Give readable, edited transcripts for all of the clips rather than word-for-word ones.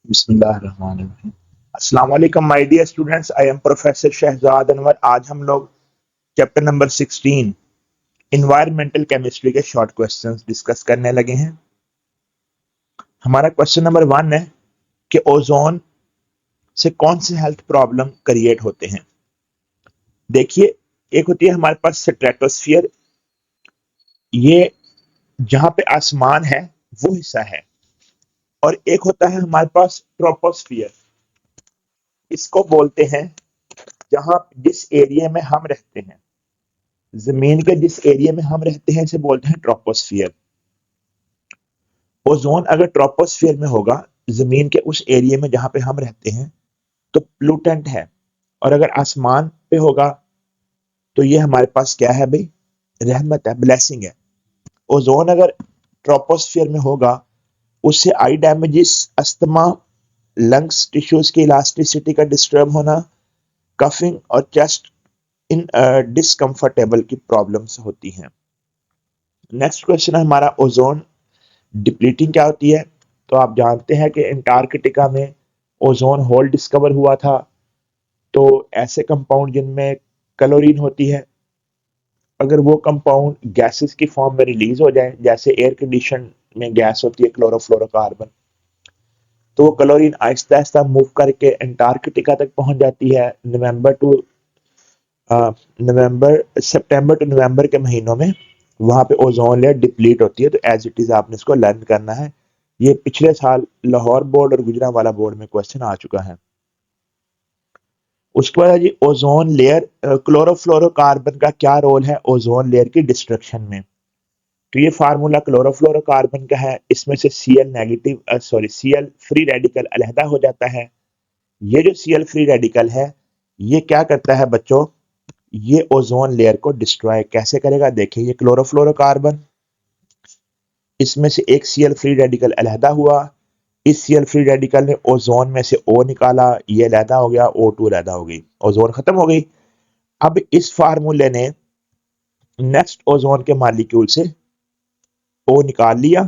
बिस्मिल्लाहिर्रहमानिर्रहीम। अस्सलाम वालेकुम my dear students, I am professor Shahzad Anwar. आज हम लोग चैप्टर नंबर 16 इन्वायरमेंटल केमिस्ट्री के शॉर्ट क्वेश्चंस डिस्कस करने लगे हैं। हमारा क्वेश्चन नंबर 1 है कि ओजोन से कौन से हेल्थ प्रॉब्लम क्रिएट होते हैं। देखिए, एक होती है हमारे पास स्ट्रेटोस्फियर, ये जहां पे आसमान है वो हिस्सा है, और एक होता है हमारे पास ट्रोपोस्फियर, इसको बोलते हैं जहां जिस एरिया में हम रहते हैं, जमीन के जिस एरिया में हम रहते हैं इसे बोलते हैं ट्रोपोस्फियर। ओजोन अगर ट्रोपोस्फियर में होगा, जमीन के उस एरिया में जहां पे हम रहते हैं, तो प्लूटेंट है, और अगर आसमान पे होगा तो ये हमारे पास क्या है भाई, रहमत है, ब्लेसिंग है। ओजोन अगर ट्रोपोस्फियर में होगा, उससे आई डैमेजेस, अस्थमा, लंग्स टिश्यूज की इलास्टिसिटी का डिस्टर्ब होना, कफिंग और चेस्ट इन डिस्कम्फर्टेबल की प्रॉब्लम्स होती हैं। नेक्स्ट क्वेश्चन है हमारा, ओजोन डिप्लीटिंग क्या होती है। तो आप जानते हैं कि अंटार्कटिका में ओजोन होल डिस्कवर हुआ था। तो ऐसे कंपाउंड जिनमें क्लोरीन होती है, अगर वो कंपाउंड गैसेस की फॉर्म में रिलीज हो जाए, जैसे एयर कंडीशन में गैस होती है क्लोरोफ्लोरोकार्बन, तो वो क्लोरीन आहिस्ता आहिस्ता मूव करके अंटार्कटिका तक पहुंच जाती है। नवंबर सितंबर टू नवंबर के महीनों में वहां पे ओजोन लेयर डिप्लीट होती है। तो एज इट इज आपने इसको लर्न करना है। ये पिछले साल लाहौर बोर्ड और गुजरांवाला बोर्ड में क्वेश्चन आ चुका है। उसके बाद है जी ओजोन लेयर, क्लोरोफ्लोरोकार्बन का क्या रोल है ओजोन लेयर की डिस्ट्रक्शन में। तो ये फार्मूला क्लोरोफ्लोरोकार्बन का है, इसमें से Cl negative Cl free radical अलहदा हो जाता है। ये जो Cl फ्री रेडिकल है, ये क्या करता है बच्चों, ये ओजोन लेयर को डिस्ट्रॉय कैसे करेगा। देखिए, ये क्लोरोफ्लोरोकार्बन, इसमें से एक Cl फ्री रेडिकल अलहदा हुआ, इस Cl फ्री रेडिकल ने ओजोन में से O निकाला, ये अलहदा हो गया, O2 अलहदा हो गई, ओजोन खत्म हो गई। अब इस फार्मूले ने नेक्स्ट ओजोन के मॉलिक्यूल से O निकाल लिया,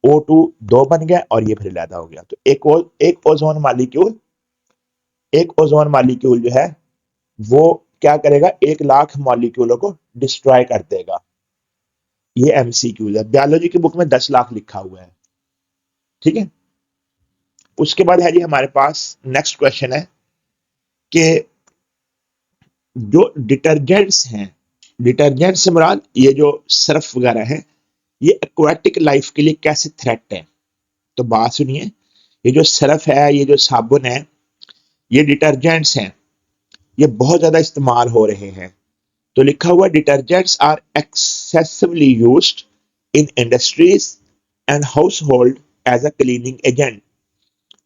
O2 दो बन गया, और ये फिर अलहदा हो गया। तो एक ओजोन मॉलिक्यूल जो है वो क्या करेगा, 1 लाख मॉलिक्यूलों को डिस्ट्रॉय कर देगा। ये एमसीक्यू है, बायोलॉजी की बुक में 10 लाख लिखा हुआ है, ठीक है। उसके बाद है जी हमारे पास नेक्स्ट क्वेश्चन है कि जो डिटर्जेंट्स हैं, डिटर्जेंट से मुराद ये जो सर्फ वगैरह है, ये एक्वाटिक लाइफ के लिए कैसे थ्रेट है। तो बात सुनिए, ये जो सर्फ है, ये जो साबुन है, ये डिटर्जेंट्स हैं, ये बहुत ज्यादा इस्तेमाल हो रहे हैं। तो लिखा हुआ, detergents are excessively used in industries and household as a cleaning agent.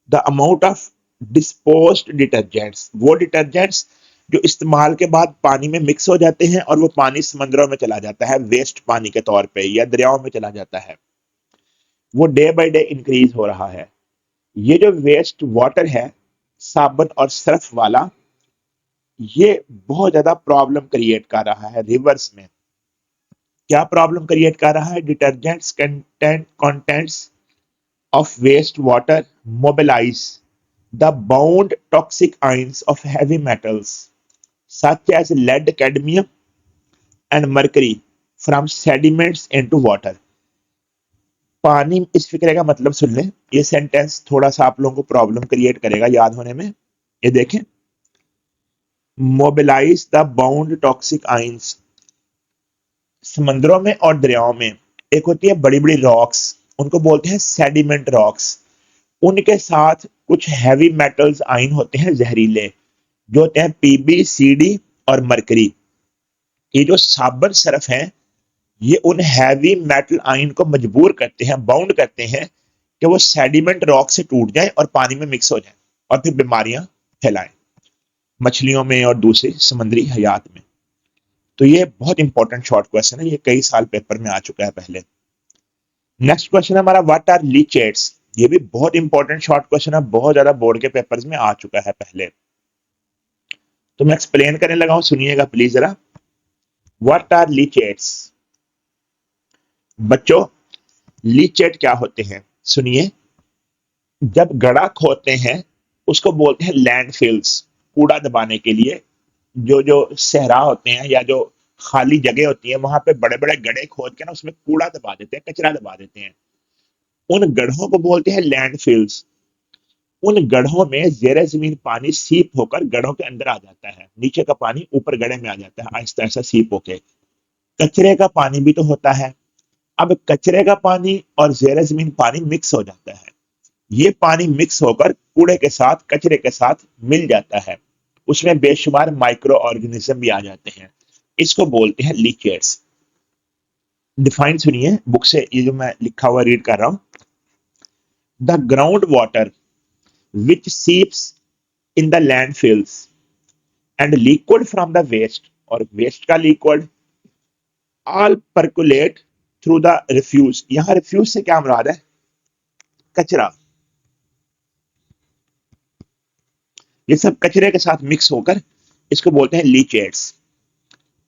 The amount of disposed detergents, वो डिटर्जेंट्स जो इस्तेमाल के बाद पानी में मिक्स हो जाते हैं और वो पानी समंदरों में चला जाता है वेस्ट पानी के तौर पे, या दरियाओं में चला जाता है, वो डे बाय डे इंक्रीज हो रहा है। ये जो वेस्ट वाटर है, साबुन और सर्फ वाला, ये बहुत ज्यादा प्रॉब्लम क्रिएट कर रहा है रिवर्स में। क्या प्रॉब्लम क्रिएट कर रहा है, detergents contents of wastewater mobilize the bound toxic ions of heavy metals such as lead, cadmium, and mercury from sediments into water। पानी, इस फिक्रे का मतलब सुन लें, ये सेंटेंस थोड़ा सा आप लोगों को प्रॉब्लम क्रिएट करेगा याद होने में। ये देखें, mobilise the bound toxic ions, समंदरों में और दरियाओं में एक होती है बड़ी बड़ी रॉक्स, उनको बोलते हैं सेडिमेंट रॉक्स। उनके साथ कुछ हैवी मेटल्स आयन होते हैं जहरीले, जो होते हैं पीबी, सीडी और मरकरी। ये जो साबुन सर्फ हैं, ये उन हैवी मेटल आयन को मजबूर करते हैं, बाउंड करते हैं कि वो सेडिमेंट रॉक से टूट जाए और पानी में मिक्स हो जाए, और फिर बीमारियां फैलाएं मछलियों में और दूसरे समुद्री हयात में। तो ये बहुत इंपॉर्टेंट शॉर्ट क्वेश्चन है, ये कई साल पेपर में आ चुका है पहले। नेक्स्ट क्वेश्चन है हमारा, व्हाट आर लीचेट्स। ये भी बहुत इंपॉर्टेंट शॉर्ट क्वेश्चन है, बहुत ज्यादा बोर्ड के पेपर्स में आ चुका है पहले। तो मैं एक्सप्लेन करने लगा हूं, सुनिएगा प्लीज जरा। What are leachates. बच्चों, लीचेट क्या होते हैं, सुनिए। जब गड्ढा खोदते हैं उसको बोलते हैं लैंडफिल्स। कूड़ा दबाने के लिए जो जो सहरा होते हैं या जो खाली जगह होती है वहां पे बड़े बड़े गड्ढे खोद के ना उसमें कूड़ा दबा देते हैं, कचरा दबा देते हैं। उन गड्ढों को बोलते हैं लैंडफिल्स। उन गड्ढों में जेर जमीन पानी सीप होकर गड्ढों के अंदर आ जाता है, नीचे का पानी ऊपर गड्ढे में आ जाता है आहिस्ता आहिस्ता सीप होके। कचरे का पानी भी तो होता है। अब कचरे का पानी और जेर जमीन पानी मिक्स हो जाता है। ये पानी मिक्स होकर कूड़े के साथ कचरे के साथ मिल जाता है। उसमें बेशुमार माइक्रो ऑर्गेनिज्म भी आ जाते हैं। इसको बोलते हैं लीचेट्स। डिफाइन सुनिए बुक से, ये जो मैं लिखा हुआ रीड कर रहा हूं। The ground water which seeps in the landfills and liquid from the waste, और वेस्ट का liquid all percolate through the refuse. यहां रिफ्यूज से क्या मुराद है? कचरा। ये सब कचरे के साथ मिक्स होकर इसको बोलते हैं लीचेट्स।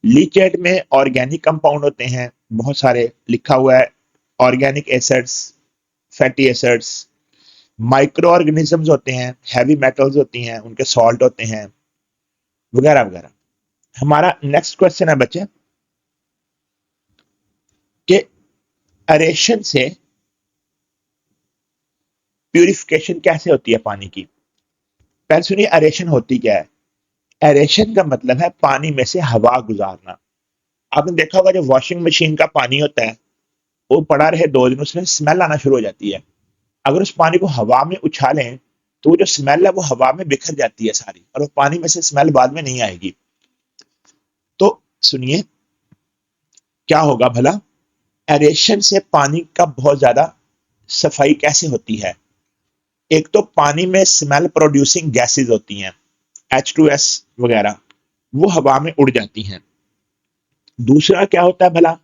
लीचेट में ऑर्गेनिक कंपाउंड होते हैं बहुत सारे, लिखा हुआ है organic acids, fatty acids, micro organisms होते हैं, हैवी मेटल्स होती हैं, उनके सॉल्ट होते हैं, वगैरह वगैरह। हमारा नेक्स्ट क्वेश्चन है बच्चे कि एरेशन से प्यूरिफिकेशन कैसे होती है पानी की। पहले सुनिए एरेशन होती क्या है। एरेशन का मतलब है पानी में से हवा गुजारना। आपने देखा होगा जो वॉशिंग मशीन का पानी होता है वो पड़ा रहे 2 दिन, उसमें स्मेल आना शुरू हो जाती है। अगर उस पानी को हवा में उछालें तो वो जो स्मेल है वो हवा में बिखर जाती है सारी, और वो पानी में से स्मेल बाद में नहीं आएगी। तो सुनिए क्या होगा भला, एरेशन से पानी का बहुत ज्यादा सफाई कैसे होती है। एक तो पानी में स्मेल प्रोड्यूसिंग गैसेस होती हैं, H2S वगैरह, वो हवा में उड़ जाती हैं। दूसरा क्या होता है भला,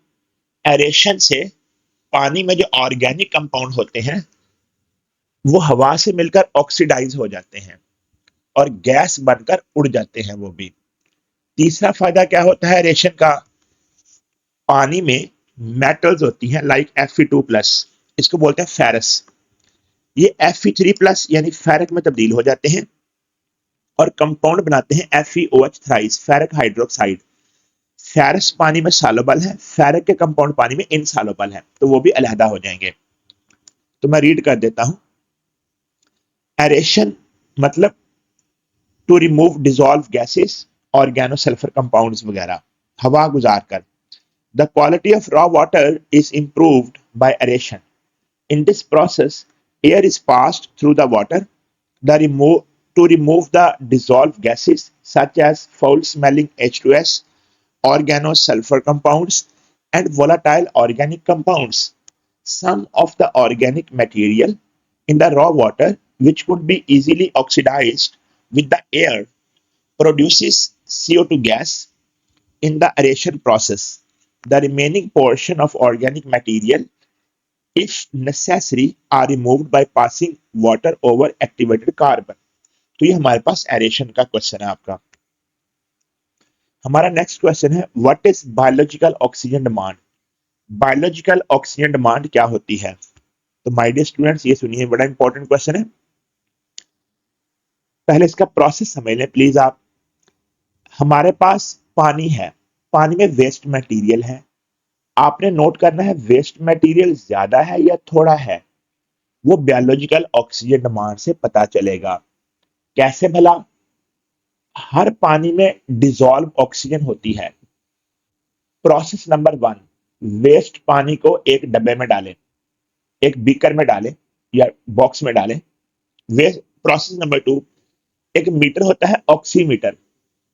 एरेशन से पानी में जो ऑर्गेनिक कंपाउंड होते हैं वो हवा से मिलकर ऑक्सीडाइज हो जाते हैं और गैस बनकर उड़ जाते हैं वो भी। तीसरा फायदा क्या होता है एरेशन का, पानी में मेटल्स होती हैं लाइक Fe2+, इसको बोलते हैं फेरस। ये Fe3+ यानी फेरिक में तब्दील हो जाते हैं और कंपाउंड बनाते हैं FeOH thrice, ferric hydroxide. Ferrous पानी में सालोबल है, फेरिक के कंपाउंड पानी में इनसालोबल है, तो वो भी अलहदा हो जाएंगे। तो मैं रीड कर देता हूं। एरेशन मतलब to remove dissolved gases, organosulphur compounds वगैरह हवा गुजार कर। The quality of raw water is improved by aeration. In this process, air is passed through the water to remove the dissolved gases such as foul-smelling H2S, organosulfur compounds, and volatile organic compounds. Some of the organic material in the raw water, which could be easily oxidized with the air, produces CO2 gas in the aeration process. The remaining portion of organic material if necessary are removed by passing water over activated carbon। तो ये हमारे पास aeration का question है आपका। हमारा next question है what is biological oxygen demand. Biological oxygen demand क्या होती है। तो माय डियर स्टूडेंट्स ये सुनिए, बड़ा इंपॉर्टेंट क्वेश्चन है। पहले इसका प्रोसेस समझ लें प्लीज आप। हमारे पास पानी है, पानी में वेस्ट मटेरियल है। आपने नोट करना है वेस्ट मटेरियल ज्यादा है या थोड़ा है, वो बायोलॉजिकल ऑक्सीजन डिमांड से पता चलेगा। कैसे भला, हर पानी में डिसॉल्व ऑक्सीजन होती है। प्रोसेस नंबर 1, वेस्ट पानी को एक डब्बे में डालें, एक बीकर में डालें या बॉक्स में डालें। वेस्ट प्रोसेस नंबर 2, एक मीटर होता है ऑक्सीमीटर,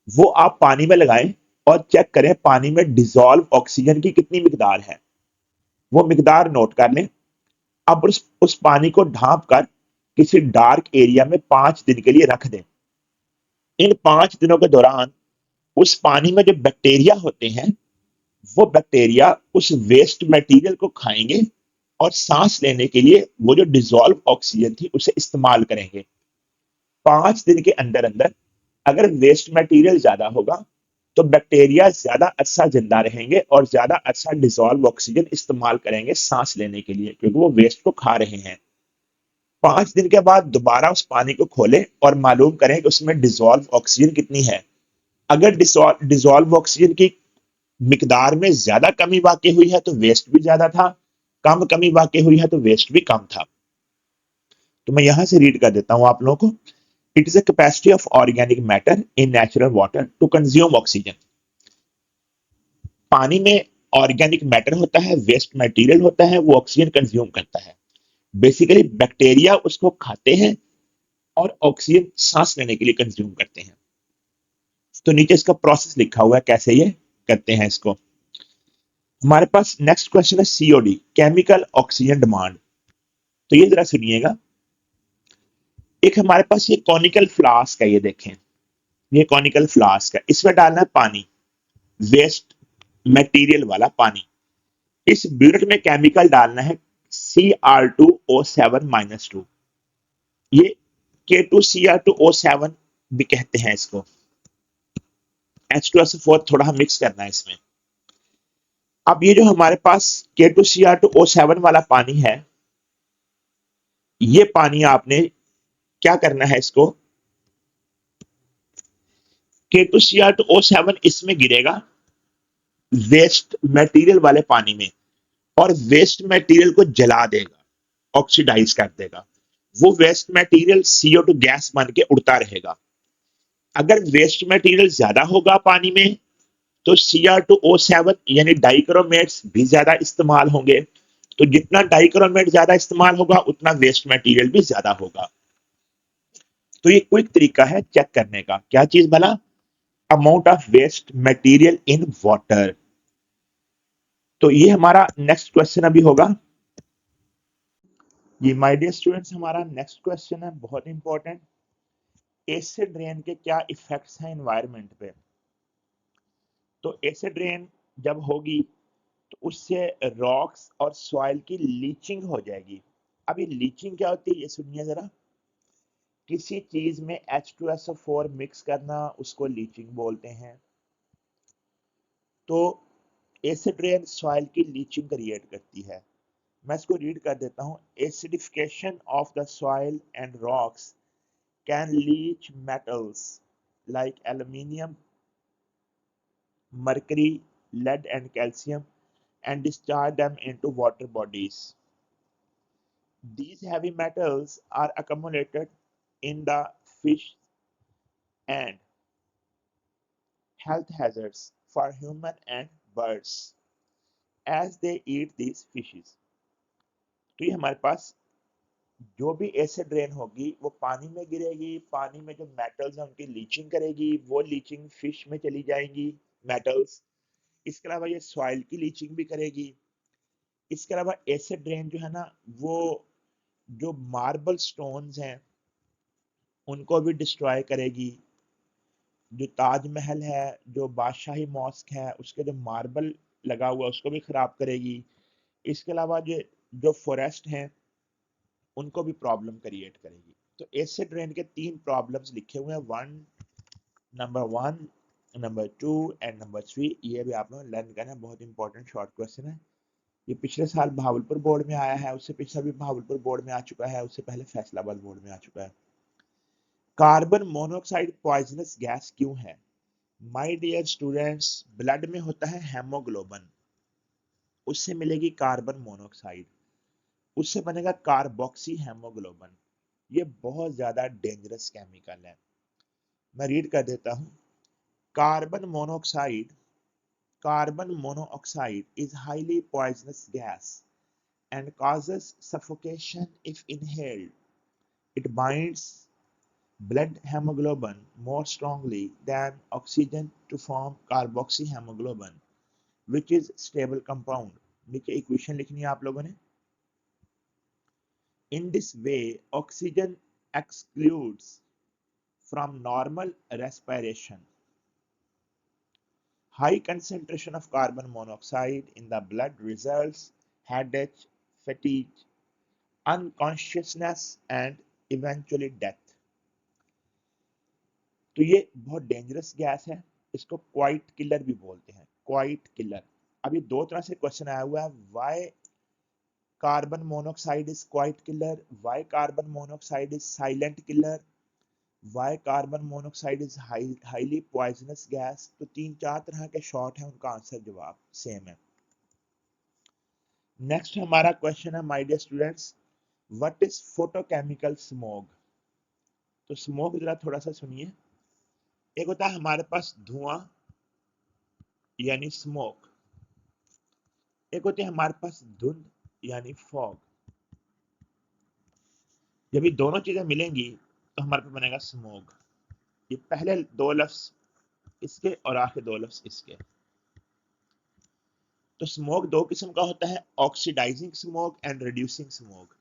वो आप पानी में लगाएं और चेक करें पानी में डिसॉल्व ऑक्सीजन की कितनी मिकदार है, वो मिकदार नोट कर लें। अब उस पानी को ढांप कर किसी डार्क एरिया में 5 दिन के लिए रख दें। इन 5 दिनों के दौरान उस पानी में जो बैक्टीरिया होते हैं वो बैक्टीरिया उस वेस्ट मटेरियल को खाएंगे और सांस लेने के लिए वो जो डिसॉल्व ऑक्सीजन थी उसे इस्तेमाल करेंगे। 5 दिन के अंदर अंदर अगर वेस्ट मटेरियल ज्यादा होगा तो बैक्टीरिया ज्यादा अरसा जिंदा रहेंगे और ज्यादा अरसा डिसॉल्व ऑक्सीजन इस्तेमाल करेंगे सांस लेने के लिए, क्योंकि वो वेस्ट को खा रहे हैं। 5 दिन के बाद दोबारा उस पानी को खोलें और मालूम करें कि उसमें डिसॉल्व ऑक्सीजन कितनी है। अगर डिसॉल्व ऑक्सीजन की मिकदार में ज्यादा कमी वाकई हुई है तो वेस्ट भी ज्यादा था, कम कमी वाकई हुई है तो वेस्ट भी कम था। तो मैं यहां से रीड कर देता हूं आप लोगों को। It is a capacity of organic matter in natural water to consume oxygen. पानी में ऑर्गेनिक मैटर होता है, वेस्ट मटेरियल होता है, वो ऑक्सीजन कंज्यूम करता है। बेसिकली बैक्टीरिया उसको खाते हैं और ऑक्सीजन सांस लेने के लिए कंज्यूम करते हैं। तो नीचे इसका प्रोसेस लिखा हुआ है कैसे ये करते हैं इसको। हमारे पास नेक्स्ट क्वेश्चन है सीओडी, केमिकल ऑक्सीजन डिमांड। तो ये जरा सुनिएगा। एक हमारे पास ये कॉनिकल फ्लास्क है, ये देखें, ये कॉनिकल फ्लास्क है, इसमें डालना है पानी, वेस्ट मटेरियल वाला पानी। इस ब्यूरेट में केमिकल डालना है Cr2O7-2। ये K2Cr2O7 भी कहते हैं इसको। H2SO4 थोड़ा हम मिक्स करना है इसमें। अब ये जो हमारे पास K2Cr2O7 वाला पानी है, ये पानी आपने क्या करना है, इसको K2Cr2O7 इसमें गिरेगा वेस्ट मटेरियल वाले पानी में, और वेस्ट मटेरियल को जला देगा, ऑक्सीडाइज कर देगा। वो वेस्ट मटेरियल CO2 गैस बन के उड़ता रहेगा। अगर वेस्ट मटेरियल ज्यादा होगा पानी में तो Cr2O7 यानी डाइक्रोमेट्स भी ज्यादा इस्तेमाल होंगे। तो जितना डाइक्रोमेट ज्यादा इस्तेमाल होगा उतना वेस्ट मटेरियल भी ज्यादा होगा। तो ये क्विक तरीका है चेक करने का। क्या चीज भला? Amount of waste material in water. तो ये हमारा नेक्स्ट क्वेश्चन अभी होगा। ये माय डियर स्टूडेंट्स हमारा नेक्स्ट क्वेश्चन है, बहुत इंपॉर्टेंट। एसिड रेन के क्या इफेक्ट्स हैं एनवायरनमेंट पे? तो एसिड रेन जब होगी तो उससे रॉक्स और सॉइल की लीचिंग हो जाएगी। अब ये लीचिंग क्या होती है ये सुनिए जरा। किसी चीज में H2SO4 मिक्स करना उसको लीचिंग बोलते हैं। तो एसिड रेन सॉइल की लीचिंग क्रिएट करती है। मैं इसको रीड कर देता हूँ। Acidification of the soil and rocks can leach metals like aluminium, mercury, lead and calcium and discharge them into water bodies. These heavy metals are accumulated in the fish and health hazards for human and birds as they eat these fishes. तो ये हमारे पास जो भी acid rain होगी वो पानी में गिरेगी, पानी में जो मेटल्स हैं उनकी लीचिंग करेगी, वो लीचिंग फिश में चली जाएंगी मेटल्स। इसके अलावा ये सॉइल की लीचिंग भी करेगी। इसके अलावा एसिड रेन जो है ना, वो जो मार्बल स्टोन्स हैं उनको भी डिस्ट्रॉय करेगी। जो ताजमहल है, जो बादशाही मॉस्क है, उसके जो मार्बल लगा हुआ उसको भी खराब करेगी। इसके अलावा जो जो फॉरेस्ट हैं उनको भी प्रॉब्लम क्रिएट करेगी। तो एसिड रेन के 3 प्रॉब्लम्स लिखे हुए हैं, नंबर 1, नंबर 2 एंड नंबर 3। ये भी आप लोग लर्न करना है, बहुत इंपॉर्टेंट शॉर्ट क्वेश्चन है। ये पिछले साल भावलपुर बोर्ड में आया है, उससे पिछला भी भावलपुर बोर्ड में आ चुका है, उससे पहले फैसलाबाद बोर्ड में आ चुका है। कार्बन मोनोऑक्साइड पॉइजनस गैस क्यों है? माय डियर स्टूडेंट्स, ब्लड में होता है हेमोग्लोबिन, उससे मिलेगी कार्बन मोनोऑक्साइड, उससे बनेगा कार्बोक्सी हेमोग्लोबिन। ये बहुत ज्यादा डेंजरस केमिकल है। मैं रीड कर देता हूँ। Carbon monoxide carbon monoxide is highly poisonous gas and causes suffocation if inhaled. It binds blood hemoglobin more strongly than oxygen to form carboxyhemoglobin, which is stable compound. नीचे equation लिखनी है आप लोगों ने। In this way, oxygen excludes from normal respiration. High concentration of carbon monoxide in the blood results headache, fatigue, unconsciousness and eventually death. तो ये बहुत dangerous gas है, इसको क्वाइट किलर भी बोलते हैं, क्वाइट किलर। अब ये 2 तरह से क्वेश्चन आया हुआ है। Why carbon monoxide is quite killer, why carbon monoxide is silent killer, why carbon monoxide is highly poisonous gas. तो तीन चार तरह के शॉर्ट हैं, उनका आंसर जवाब सेम है। नेक्स्ट हमारा क्वेश्चन है my dear students, what is photochemical smog. तो स्मोक जरा थोड़ा सा सुनिए। एक होता है हमारे पास धुआं यानी स्मोक, एक होती है हमारे पास धुंध यानी फॉग। जब ये दोनों चीजें मिलेंगी तो हमारे पास बनेगा स्मोक। ये पहले दो लफ्ज इसके और आखिर दो लफ्ज इसके। तो स्मोक दो किस्म का होता है, oxidising smoke and reducing smoke.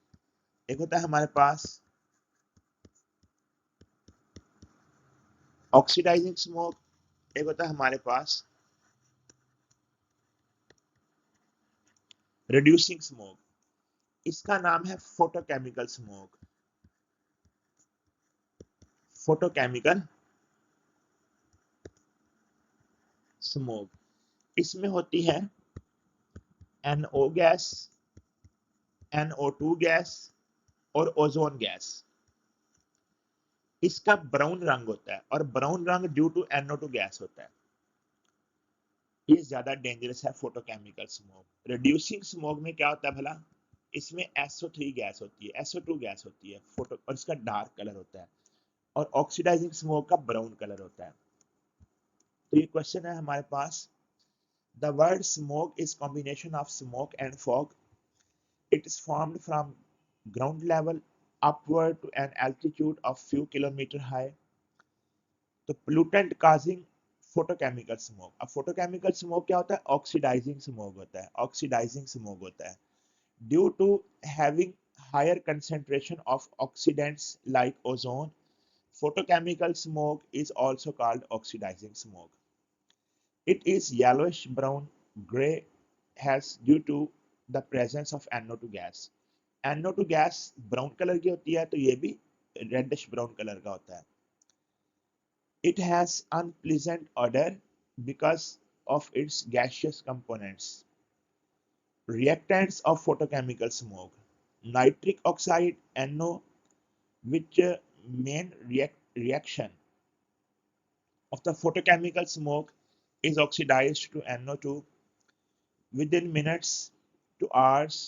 एक होता है हमारे पास ऑक्सीडाइजिंग स्मोक, एक होता है हमारे पास रिड्यूसिंग स्मोक। इसका नाम है फोटोकेमिकल स्मोक। फोटोकेमिकल स्मोक, इसमें होती है NO गैस, NO2 गैस और ओजोन गैस। इसका ब्राउन रंग होता है और ब्राउन रंग ड्यू टू NO2 गैस होता है। ये ज्यादा डेंजरस है फोटोकेमिकल स्मोक। रिड्यूसिंग स्मोक में क्या होता है भला, इसमें SO3 गैस होती है, SO2 गैस होती है फोटो, और इसका डार्क कलर होता है, और ऑक्सीडाइजिंग स्मोक का ब्राउन कलर होता है। तो ये क्वेश्चन है हमारे पास, the word smoke is combination of smoke and fog, it is formed from ground level upward to an altitude of few kilometer high, तो pollutant causing photochemical smoke। अब photochemical smoke क्या होता है, ऑक्सीडाइजिंग स्मोक होता है, oxidising smoke होता है due to having higher concentration of oxidants like ozone। Photochemical smoke is also called oxidizing smoke। It is yellowish brown gray has due to the presence of NO2 gas। NO2 gas brown colour की होती है, तो ये भी reddish brown colour का होता है। It has unpleasant odor because of its gaseous components। Reactants of photochemical smoke, nitric oxide NO, which main reaction of the photochemical smoke is oxidized to NO2 within minutes to hours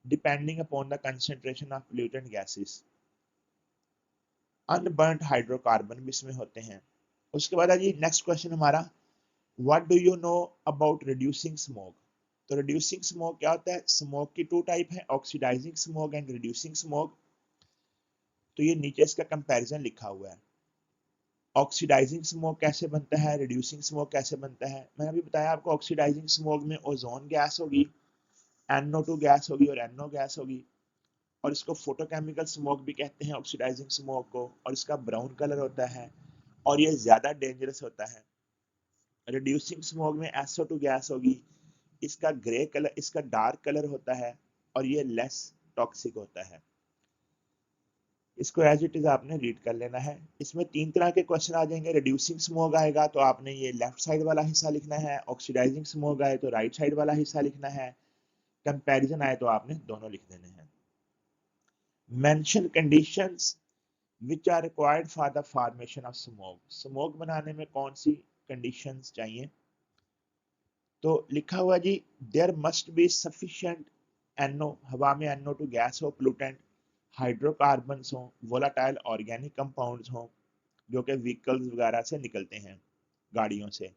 depending upon the concentration of pollutant gases। Unburned hydrocarbon भी इसमें होते हैं। उसके बाद जी next question हमारा, what do you know about reducing smoke. तो reducing smoke क्या होता है, स्मोक की टू टाइप है, oxidising smoke and reducing smoke. तो ये नीचे इसका कंपैरिजन लिखा हुआ है, ऑक्सीडाइजिंग स्मोक कैसे बनता है, रिड्यूसिंग स्मोक कैसे बनता है। मैंने अभी बताया आपको, ऑक्सीडाइजिंग स्मोक में ओजोन गैस होगी, NO2 गैस होगी और NO गैस होगी, और इसको फोटोकेमिकल स्मोक भी कहते हैं ऑक्सीडाइजिंग स्मोक को, और इसका ब्राउन कलर होता है और ये ज्यादा डेंजरस होता है। रिड्यूसिंग स्मोक में SO2 गैस होगी, इसका ग्रे कलर, इसका डार्क कलर होता है और ये लेस टॉक्सिक होता है। इसको एज इट इज आपने रीड कर लेना है। इसमें तीन तरह के क्वेश्चन आ जाएंगे, रिड्यूसिंग स्मोक आएगा तो आपने ये लेफ्ट साइड वाला हिस्सा लिखना है, ऑक्सीडाइजिंग स्मोक आए तो राइट साइड वाला हिस्सा लिखना है, कंपैरिजन आए तो आपने दोनों लिख देने हैं। Mention conditions which are required for the formation of smoke. Smoke बनाने में कौन सी कंडीशंस चाहिए, तो लिखा हुआ जी, there must be sufficient NO, हवा में NO2 गैस हो, प्लूटेंट हाइड्रोकार्बन्स हो, वोलाटाइल ऑर्गेनिक कंपाउंड्स हो जो कि व्हीकल्स वगैरह से निकलते हैं, गाड़ियों से।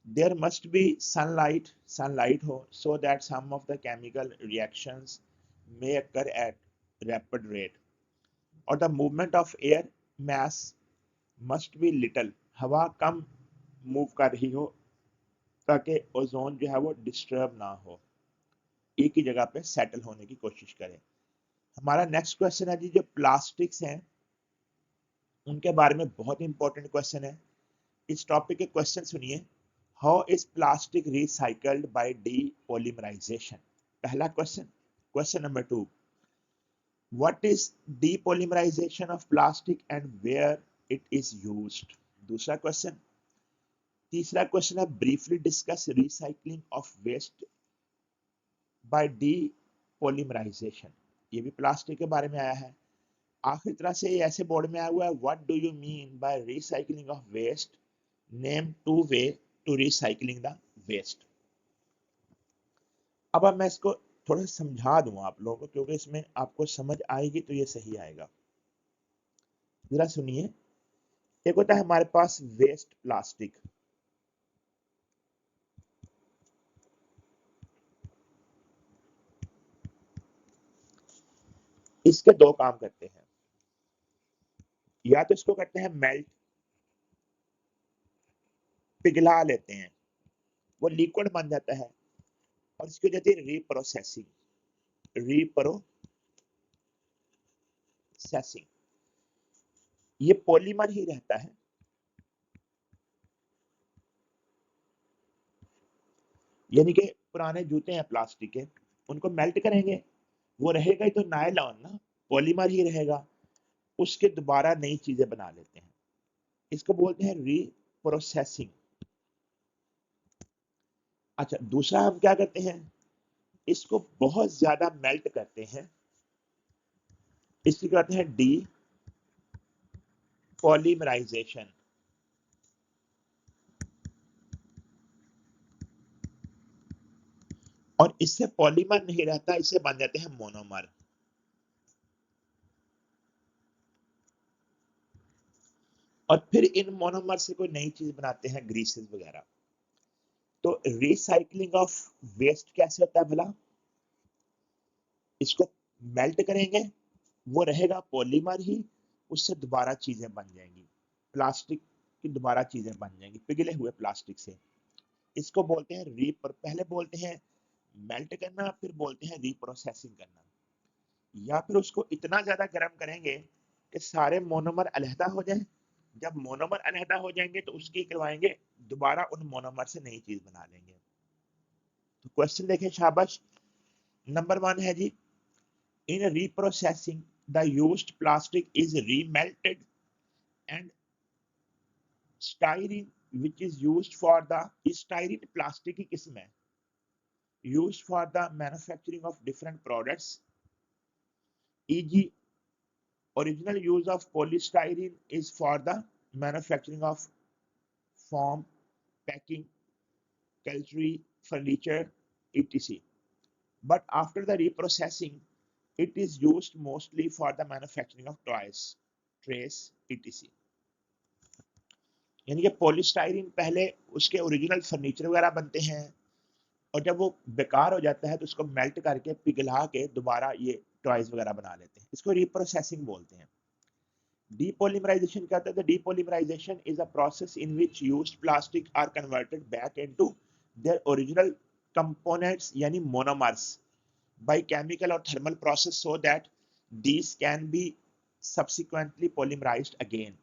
There must be sunlight, sunlight हो, so that some of the chemical reactions may occur at rapid rate. और the movement of air mass must be little, हवा कम मूव कर रही हो ताकि ओजोन जो है वो डिस्टर्ब ना हो, एक ही जगह पे सेटल होने की कोशिश करें। हमारा नेक्स्ट क्वेश्चन है जी, जो प्लास्टिक्स हैं उनके बारे में बहुत इंपॉर्टेंट क्वेश्चन है। इस टॉपिक के क्वेश्चन सुनिए, how is plastic recycled by depolymerisation. पहला question. Question number 2, what is depolymerisation of plastic and where it is used. दूसरा क्वेश्चन। तीसरा क्वेश्चन है, briefly discuss recycling of waste by polymerisation, ये भी प्लास्टिक के बारे में आया है। आखिर तरह से ये ऐसे बोर्ड में आया हुआ है, what do you mean by recycling of waste, name two way to recycling the waste. अब मैं इसको थोड़ा समझा दूं आप लोगों को, क्योंकि इसमें आपको समझ आएगी तो ये सही आएगा। जरा सुनिए, एक होता है हमारे पास वेस्ट प्लास्टिक, इसके दो काम करते हैं, या तो इसको करते हैं मेल्ट, पिघला लेते हैं, वो लिक्विड बन जाता है, और इसकी हो जाती है रीप्रोसेसिंग। रीप्रोसेसिंग, ये पॉलीमर ही रहता है, यानी कि पुराने जूते हैं प्लास्टिक के, उनको मेल्ट करेंगे, वो रहेगा ही तो नायलॉन ना, पॉलीमर ही रहेगा, उसके दोबारा नई चीजें बना लेते हैं, इसको बोलते हैं रीप्रोसेसिंग। अच्छा, दूसरा हम क्या करते हैं, इसको बहुत ज्यादा मेल्ट करते हैं, इसको कहते हैं डी पॉलीमराइजेशन। और इससे पॉलीमर नहीं रहता, इससे बन जाते हैं मोनोमर। और फिर इन मोनोमर से कोई नई चीज बनाते हैं, ग्रीसेस वगैरह। तो रिसाइकलिंग ऑफ वेस्ट कैसे होता है भला, इसको मेल्ट करेंगे, वो रहेगा पॉलीमर ही, उससे दोबारा चीजें बन जाएंगी, प्लास्टिक की दोबारा चीजें बन जाएंगी पिघले हुए प्लास्टिक से। इसको बोलते हैं पहले बोलते हैं मेल्ट करना, फिर बोलते हैं रिप्रोसेसिंग करना। या फिर उसको इतना ज्यादा गर्म करेंगे कि सारे मोनोमर अलहदा हो जाएं, जब मोनोमर अलहदा हो जाएंगे तो उसकी करवाएंगे, दोबारा उन मोनोमर से नई चीज बना लेंगे। तो क्वेश्चन देखें, शाबाश। नंबर 1 है जी, इन reprocessing the used plastic is remelted and styrene which is used for the, styrene plastic की किस्म है, used for the manufacturing of different products, e.g. original use of polystyrene is for the manufacturing of foam, packing, cutlery, furniture, etc. But after the reprocessing, it is used mostly for the manufacturing of toys, trays, etc. यानी कि polystyrene पहले उसके original furniture वगैरह बनते हैं, और जब वो बेकार हो जाता है तो उसको मेल्ट करके पिघला के दोबारा ये टॉयज वगैरह बना लेते हैं, इसको रिप्रोसेसिंग बोलते हैं। डीपॉलीमराइजेशन क्या होता है, depolymerisation is a process in which used plastic are converted back into their original components यानी मोनोमर्स बाय केमिकल और thermal process so that these can be subsequently polymerized again।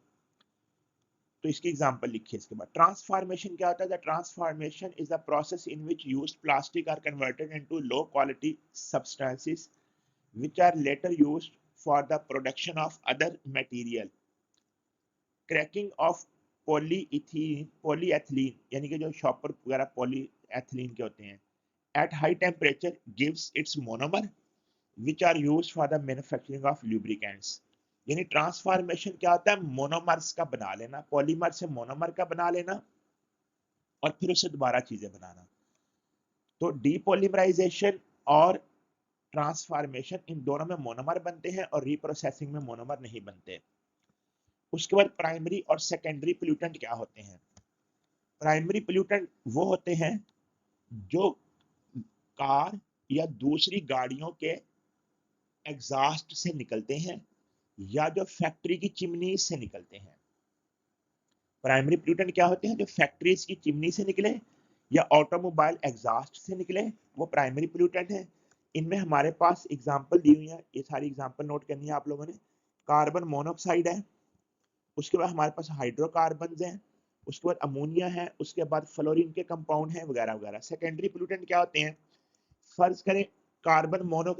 तो इसकी एग्जांपल लिखिए इसके बाद। ट्रांसफॉर्मेशन क्या होता है, the transformation is the process in which used plastic are converted into low quality substances which are later used for the production of other material। Cracking of polyethylene यानी कि जो शॉपर वगैरह polyethylene के होते हैं, at high temperature gives its monomer which are used for the manufacturing of lubricants। यानी transformation क्या होता है, मोनोमर्स का बना लेना, पॉलीमर से मोनोमर का बना लेना और फिर उससे दोबारा चीजें बनाना। तो डीपॉलीमराइजेशन और ट्रांसफॉर्मेशन, इन दोनों में मोनोमर बनते हैं और रिप्रोसेसिंग में मोनोमर नहीं बनते। उसके बाद प्राइमरी और सेकेंडरी पोल्यूटेंट क्या होते हैं। प्राइमरी पोल्यूटेंट वो होते हैं जो कार या दूसरी गाड़ियों के एग्जॉस्ट से निकलते हैं या जो फैक्ट्री की चिमनी से निकलते हैं। प्राइमरी पोल्यूटेंट क्या होते हैं, जो फैक्ट्रीज की चिमनी से निकले या ऑटोमोबाइल एग्जॉस्ट से निकले, वो प्राइमरी पोल्यूटेंट है। इनमें हमारे पास एग्जांपल दी हुई है, ये सारी एग्जांपल नोट करनी है आप लोगों ने। कार्बन मोनोऑक्साइड है, उसके बाद हमारे पास हाइड्रोकार्बन हैं, उसके बाद अमोनिया है, उसके बाद फ्लोरीन के कंपाउंड हैं वगैरह वगैरह। सेकेंडरी पोल्यूटेंट क्या होते हैं, फर्ज करें कार्बन मोनो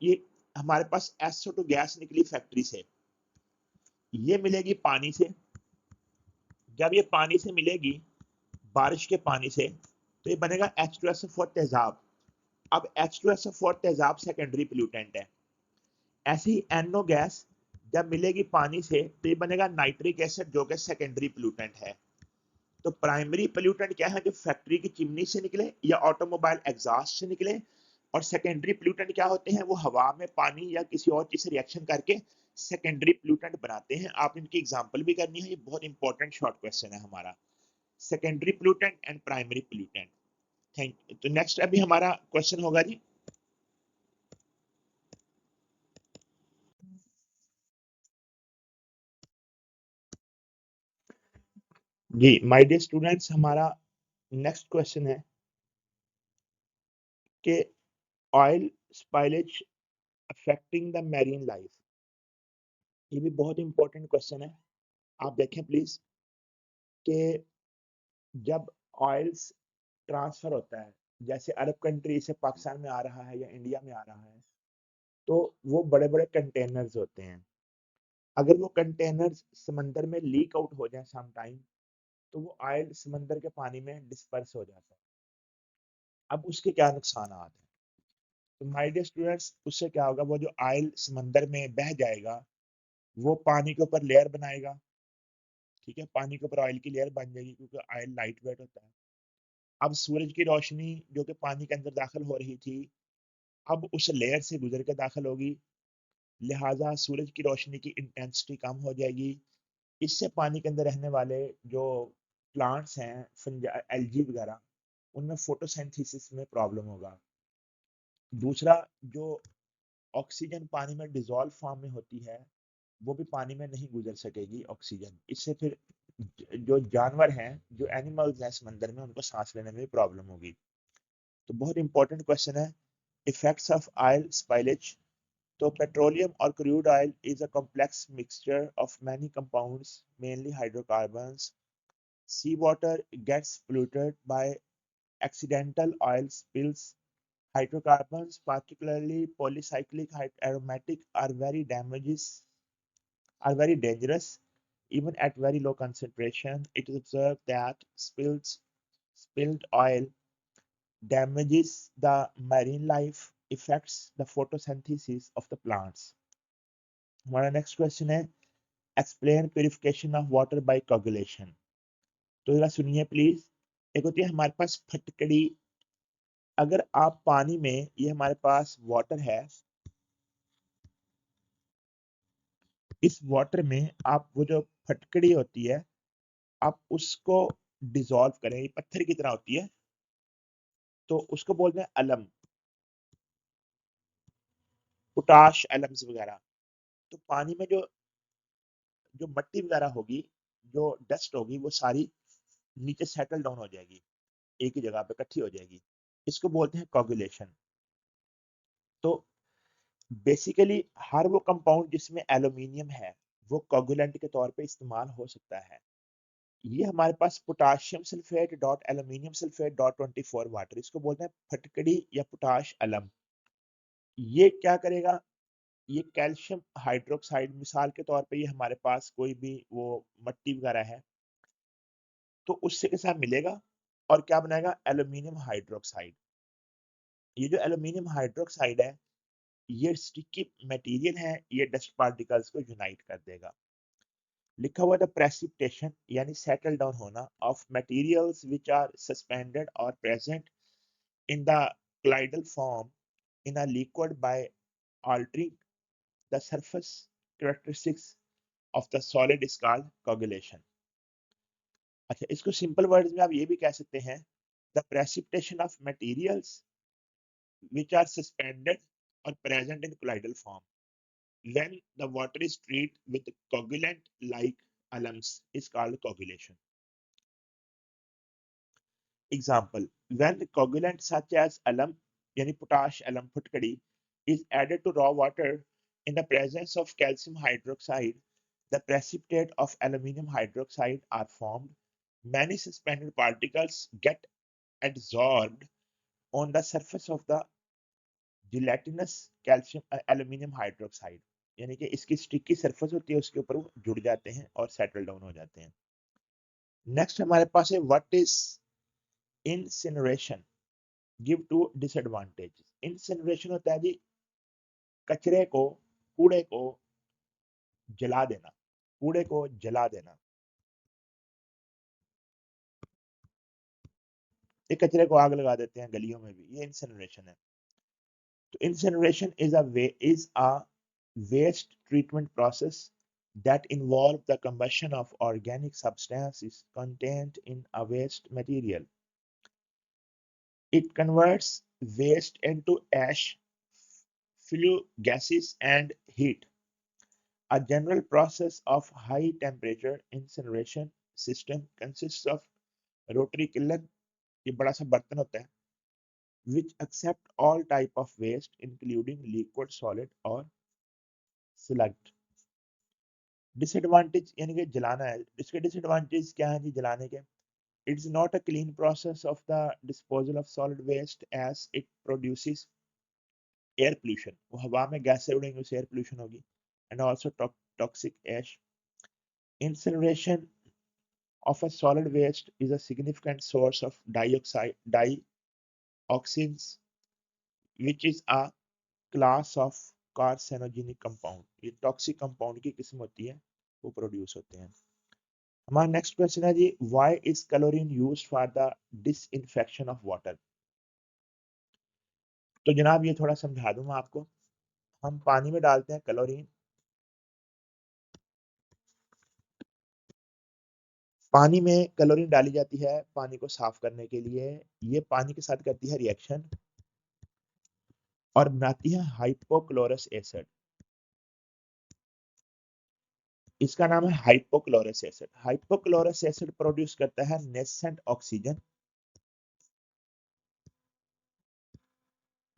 ये हमारे पास SO2 गैस निकली फैक्ट्री से, ये मिलेगी पानी से। जब ये पानी से मिलेगी, बारिश के पानी से, तो ये बनेगा H2SO4 तेजाब। अब H2SO4 तेजाब सेकेंडरी पोल्यूटेंट है। ऐसे ही NO गैस जब मिलेगी पानी से तो ये बनेगा नाइट्रिक एसिड जो कि सेकेंडरी पोल्यूटेंट है। तो प्राइमरी पोल्यूटेंट क्या है, जो फैक्ट्री की चिमनी से निकले या ऑटोमोबाइल एग्जॉस्ट से निकले, और सेकेंडरी पोल्यूटेंट क्या होते हैं, वो हवा में पानी या किसी और चीज से रिएक्शन करके सेकेंडरी पोल्यूटेंट बनाते हैं। आप इनकी एग्जांपल भी करनी है, ये बहुत इंपॉर्टेंट शॉर्ट क्वेश्चन है हमारा, secondary pollutant and primary pollutant. Thank you. तो नेक्स्ट अभी हमारा क्वेश्चन होगा जी, जी माय डियर स्टूडेंट्स, हमारा नेक्स्ट क्वेश्चन है कि oil spillage affecting the marine life. ये भी बहुत इंपॉर्टेंट क्वेश्चन है। आप देखें प्लीज कि जब ऑयल्स ट्रांसफर होता है, जैसे अरब कंट्री से पाकिस्तान में आ रहा है या इंडिया में आ रहा है, तो वो बड़े बड़े कंटेनर्स होते हैं। अगर वो कंटेनर्स समंदर में लीक आउट हो जाए सम टाइम, तो वो ऑयल समंदर के पानी में डिस्पर्स हो जाता है। अब उसके क्या नुकसान हैं? तो माय डियर स्टूडेंट्स, उससे क्या होगा, वो जो ऑयल समंदर में बह जाएगा वो पानी के ऊपर लेयर बनाएगा। ठीक है, पानी के ऊपर ऑयल की लेयर बन जाएगी क्योंकि ऑयल लाइट वेट होता है। अब सूरज की रोशनी जो कि पानी के अंदर दाखिल हो रही थी, अब उस लेयर से गुजर के दाखिल होगी, लिहाजा सूरज की रोशनी की इंटेंसिटी कम हो जाएगी। इससे पानी के अंदर रहने वाले जो प्लांट्स हैं, एल्गी वगैरह, उनमें फोटोसिंथेसिस में प्रॉब्लम होगा। दूसरा, जो ऑक्सीजन पानी में डिजॉल्व फॉर्म में होती है, वो भी पानी में नहीं गुजर सकेगी ऑक्सीजन। इससे फिर जो जानवर हैं, जो एनिमल्स हैं समंदर में, उनको सांस लेने में भी प्रॉब्लम होगी। तो बहुत इंपॉर्टेंट क्वेश्चन है, इफेक्ट्स ऑफ ऑयल स्पाइलेज। तो पेट्रोलियम और crude oil is a complex mixture of many compounds, mainly hydrocarbons. Sea water gets polluted by accidental oil spills. Hydrocarbons, particularly polycyclic aromatic, are very dangerous. Even at very low concentration, it is observed that spilled oil damages the marine life, affects the photosynthesis of the plants. हमारा next question है, explain purification of water bye coagulation. तो जरा सुनिए please. एक होती है हमारे पास फटकड़ी। अगर आप पानी में, ये हमारे पास वाटर है, इस वाटर में आप वो जो फटकड़ी होती है, आप उसको डिसॉल्व करें, ये पत्थर की तरह होती है, तो उसको बोलते हैं अलम, पोटाश एलम्स वगैरह। तो पानी में जो जो मट्टी वगैरह होगी, जो डस्ट होगी, वो सारी नीचे सेटल डाउन हो जाएगी, एक ही जगह पे इकट्ठी हो जाएगी। इसको बोलते हैं कोगुलेशन। तो बेसिकली हर वो कंपाउंड जिसमें एल्यूमिनियम है, वो कोगुलेंट के तौर पे इस्तेमाल हो सकता है। ये हमारे पास potassium sulphate dot aluminium sulphate dot 24 water, इसको बोलते हैं फटकड़ी या पोटाश अलम। ये क्या करेगा, ये कैल्शियम हाइड्रोक्साइड मिसाल के तौर पे, ये हमारे पास कोई भी वो मट्टी वगैरह है, तो उससे के साथ मिलेगा और क्या बनाएगा, एल्यूमिनियम हाइड्रोक्साइड। ये जो एल्यूमिनियम हाइड्रोक्साइड है, ये स्टिकी मटेरियल है, ये डस्ट पार्टिकल्स को यूनाइट कर देगा। लिखा हुआ द प्रेसिपिटेशन यानी सेटल डाउन होना of materials which are suspended और present in the colloidal form in a liquid by altering the surface characteristics of the solid is called coagulation। अच्छा, इसको सिंपल वर्ड्स में आप ये भी कह सकते हैं, the precipitation of materials which are suspended or present in colloidal form when the water is treated with coagulant like alums is called coagulation। Example, when coagulant such as alum yani potash alum futkadi is added to raw water in the presence of calcium hydroxide, the precipitate of aluminum hydroxide are formed. Many suspended particles get adsorbed on the surface of the gelatinous calcium aluminum hydroxide, यानी कि इसकी sticky surface होती है, उसके ऊपर वो जुड़ जाते हैं और सेटल डाउन हो जाते हैं। नेक्स्ट हमारे पास है what is incineration. Give two disadvantage. Incineration होता है जी कचरे को, कूड़े को जला देना, कूड़े को जला देना। ये कचरे को आग लगा देते हैं गलियों में भी, ये इंसिनरेशन है। तो incineration is a waste treatment process that involve the combustion of organic substances contained in a waste material. It converts waste into ash, flue gases, and heat. A general process of high temperature incineration system consists of rotary kiln, ये बड़ा सा बर्तन होता है, which accept all type of waste including liquid, solid और sludge. Disadvantage यानी कि जलाना है, इसके डिसएडवांटेज क्या है जी जलाने के? It's not a clean process of the disposal of solid waste as it produces air pollution, वो हवा में गैस से उड़ेंगे उससे एयर पोल्यूशन होगी, and also toxic ash. Incineration of a solid waste is a significant source of dioxins, which is a class of carcinogenic compound। ये toxic compound की किस्म होती है, वो प्रोड्यूस होते हैं। हमारा नेक्स्ट क्वेश्चन है जी, why is chlorine used for the disinfection of water? तो जनाब ये थोड़ा समझा दूं मैं आपको। हम पानी में डालते हैं क्लोरीन, पानी में क्लोरीन डाली जाती है पानी को साफ करने के लिए। ये पानी के साथ करती है रिएक्शन और बनाती है हाइपोक्लोरस एसिड। इसका नाम है hypochlorous acid. Hypochlorous acid produce करता है नेसेंट ऑक्सीजन।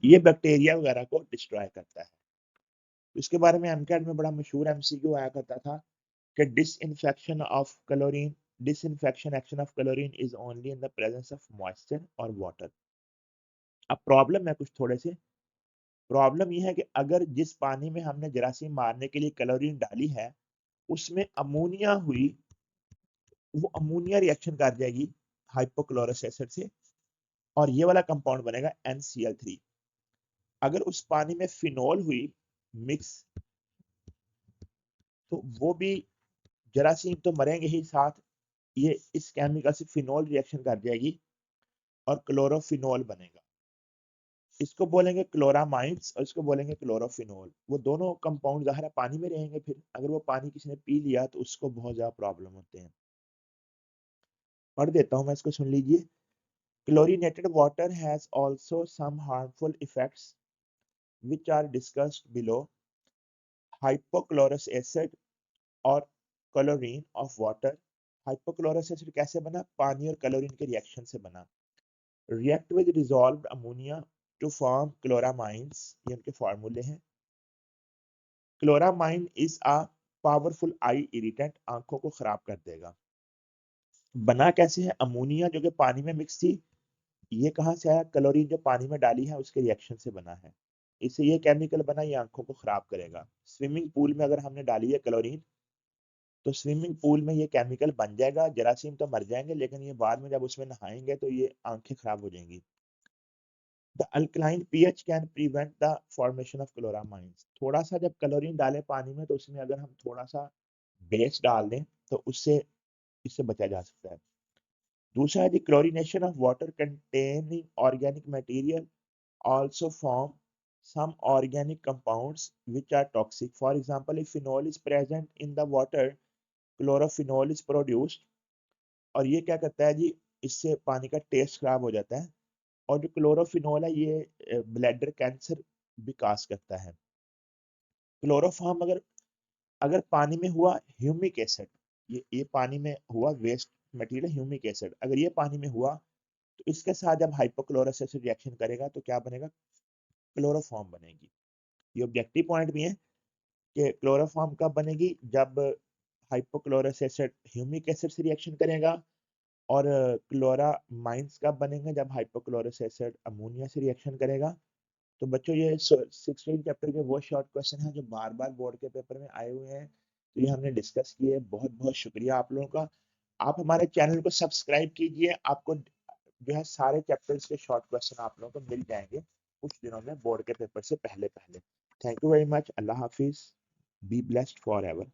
ये बैक्टीरिया वगैरह को डिस्ट्रॉय करता है। इसके बारे में एमकेट में बड़ा मशहूर एमसीक्यू आया करता था कि disinfection action of chlorine is only in the presence of moisture or water। अब प्रॉब्लम है कुछ थोड़े से। प्रॉब्लम यह है कि अगर जिस पानी में हमने जरासीम मारने के लिए क्लोरीन डाली है उसमें अमोनिया हुई, वो अमोनिया रिएक्शन कर जाएगी हाइपोक्लोरस एसिड से और ये वाला कंपाउंड बनेगा NCl3। अगर उस पानी में फिनोल हुई मिक्स, तो वो भी जरासीम तो मरेंगे ही, साथ ये इस केमिकल से फिनोल रिएक्शन कर जाएगी और क्लोरोफिनोल बनेगा। इसको बोलेंगे क्लोरामाइड्स और इसको बोलेंगे क्लोरोफिनोल। वो दोनों कंपाउंड ज़ाहिर है पानी में रहेंगे, फिर अगर वो पानी किसी ने पी लिया तो उसको बहुत ज़्यादा प्रॉब्लम होते हैं। पढ़ देता हूँ मैं, इसको सुन लीजिए। Chlorinated water has also some harmful effects which are discussed below। Hypochlorous acid और chlorine of water. Hypochlorous acid कैसे बना? पानी और क्लोरीन के रिएक्शन से बना। React with dissolved ammonia to form chloramines, ये उनके फार्मूले हैं। Chloramine is a powerful eye irritant, आंखों को खराब कर देगा। बना कैसे है? अमोनिया जो कि पानी में मिक्स थी, ये कहाँ से आया? क्लोरीन जो पानी में डाली है उसके रिएक्शन से बना है। इससे ये केमिकल बना, ये आंखों को खराब करेगा। स्विमिंग पूल में अगर हमने डाली है क्लोरीन, तो स्विमिंग पूल में ये केमिकल बन जाएगा, जरासीम तो मर जाएंगे लेकिन ये बाद में जब उसमें नहाएंगे तो ये आंखें खराब हो जाएंगी। The alkaline pH can prevent the formation of chloramines. थोड़ा सा जब क्लोरीन डालें पानी में तो उसमें अगर हम थोड़ा सा बेस डाल दें तो उससे इससे बचा जा सकता है। दूसरा है chlorination of water containing organic material also form some organic compounds which are toxic। For example, if phenol is present in the water, chlorophenol is produced। और ये क्या करता है जी, इससे पानी का टेस्ट खराब हो जाता है। और जो क्लोरोफिनोल है ये ब्लैडर कैंसर भी काज करता है। क्लोरोफॉर्म अगर अगर पानी में हुआ ह्यूमिक एसिड, ये पानी में हुआ वेस्ट मटेरियल ह्यूमिक एसिड, अगर ये पानी में हुआ तो इसके साथ जब हाइपोक्लोरस एसिड रिएक्शन करेगा तो क्या बनेगा? क्लोरोफॉर्म बनेगी। ये ऑब्जेक्टिव पॉइंट भी है कि क्लोरोफॉर्म कब बनेगी? जब हाइपोक्लोरस एसिड ह्यूमिक एसिड से रिएक्शन करेगा। और क्लोरामाइंस कब बनेंगे? जब हाइपोक्लोरस एसिड अमोनिया से रिएक्शन करेगा। तो बच्चों ये 16 चैप्टर के वो शॉर्ट क्वेश्चन हैं जो बार बार बोर्ड के पेपर में आए हुए हैं, तो ये हमने डिस्कस किए। बहुत बहुत शुक्रिया आप लोगों का। आप हमारे चैनल को सब्सक्राइब कीजिए, आपको जो है सारे चैप्टर्स के शॉर्ट क्वेश्चन आप लोगों को मिल जाएंगे कुछ दिनों में बोर्ड के पेपर से पहले पहले। Thank you very much. Allah Hafiz. Be blessed for ever.